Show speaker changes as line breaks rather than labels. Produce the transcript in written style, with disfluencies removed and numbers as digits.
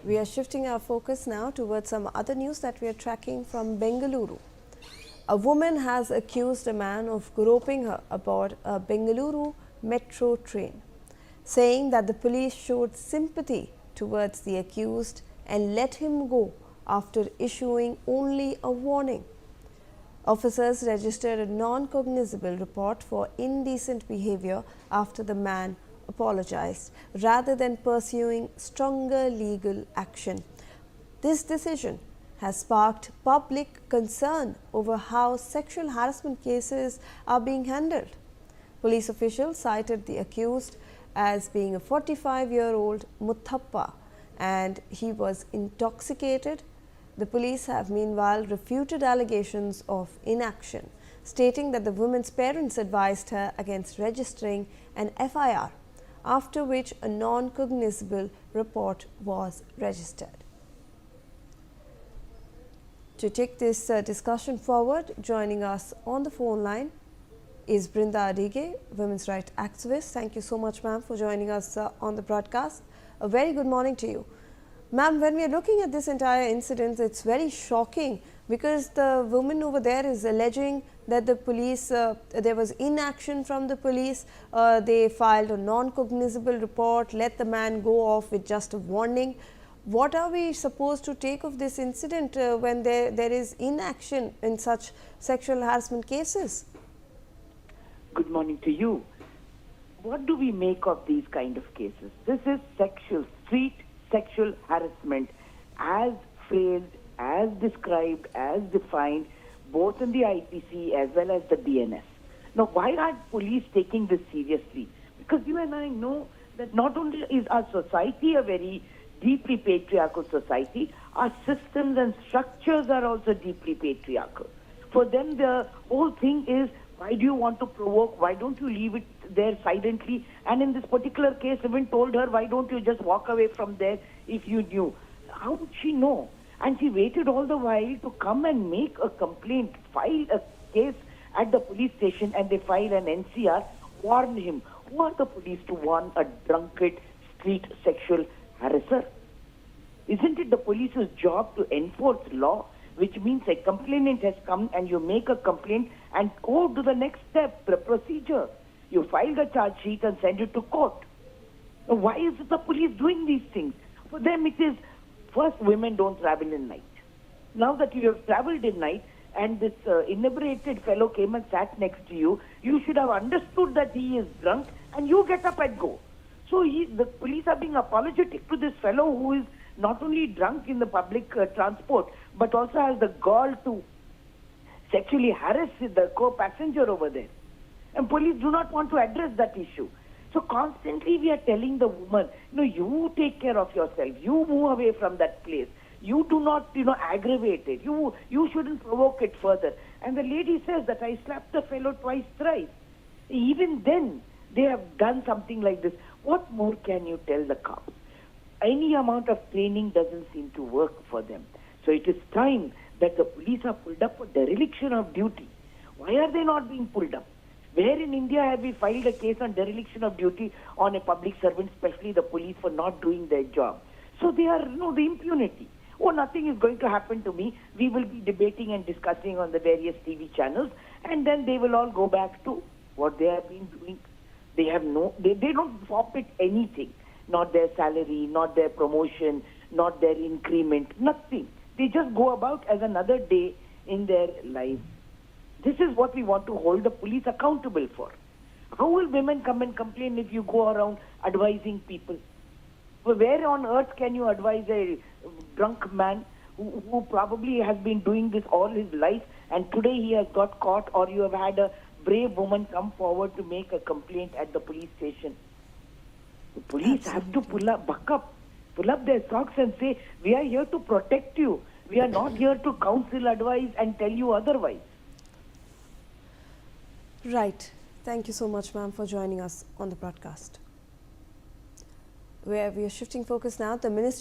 We are shifting our focus now towards some other news that we are tracking from Bengaluru. A woman has accused a man of groping her aboard a Bengaluru Metro train, saying that the police showed sympathy towards the accused and let him go after issuing only a warning. Officers registered a non-cognizable report for indecent behavior after the man apologized, rather than pursuing stronger legal action. This decision has sparked public concern over how sexual harassment cases are being handled. Police officials cited the accused as being a 45-year-old Muthappa and he was intoxicated. The police have meanwhile refuted allegations of inaction, stating that the woman's parents advised her against registering an FIR, after which a non-cognizable report was registered. To take this discussion forward, joining us on the phone line is Brinda Adige, women's rights activist. Thank you so much, ma'am, for joining us on the broadcast. A very good morning to you. Ma'am, when we are looking at this entire incident, it's very shocking because the woman over there is alleging that the police, there was inaction from the police. They filed a non-cognizable report, let the man go off with just a warning. What are we supposed to take of this incident when there is inaction in such sexual harassment cases?
Good morning to you. What do we make of these kind of cases? This is street sexual harassment as phrased, as described, as defined, both in the IPC as well as the BNS. Now, why aren't police taking this seriously? Because you and I know that not only is our society a very deeply patriarchal society, our systems and structures are also deeply patriarchal. For them, the whole thing is, why do you want to provoke? Why don't you leave it there silently? And in this particular case, even told her, why don't you just walk away from there if you knew? How would she know? And she waited all the while to come and make a complaint, file a case at the police station, and they file an NCR, warn him. Who are the police to warn a drunkard street sexual harasser? Isn't it the police's job to enforce law? Which means a complainant has come and you make a complaint and go to the next step, the procedure. You file the charge sheet and send it to court. Now, why is the police doing these things? For them it is, first, women don't travel in night. Now that you have traveled in night and this inebriated fellow came and sat next to you, you should have understood that he is drunk and you get up and go. So the police are being apologetic to this fellow who is not only drunk in the public transport, but also has the gall to sexually harass the co-passenger over there. And police do not want to address that issue. So constantly we are telling the woman, you take care of yourself. You move away from that place. You do not, aggravate it. You shouldn't provoke it further. And the lady says that I slapped the fellow twice, thrice. Even then, they have done something like this. What more can you tell the cops? Any amount of training doesn't seem to work for them. So it is time that the police are pulled up for dereliction of duty. Why are they not being pulled up? Where in India have we filed a case on dereliction of duty on a public servant, especially the police, for not doing their job? So they are, the impunity. Oh, nothing is going to happen to me. We will be debating and discussing on the various TV channels, and then they will all go back to what they have been doing. They have they don't forfeit anything. Not their salary, not their promotion, not their increment, nothing. They just go about as another day in their lives. This is what we want to hold the police accountable for. How will women come and complain if you go around advising people? Where on earth can you advise a drunk man who probably has been doing this all his life and today he has got caught, or you have had a brave woman come forward to make a complaint at the police station? The police have to pull up their socks and say, we are here to protect you. We are not here to counsel, advise and tell you otherwise.
Right. Thank you so much, ma'am, for joining us on the broadcast. Where we are shifting focus now, the Ministry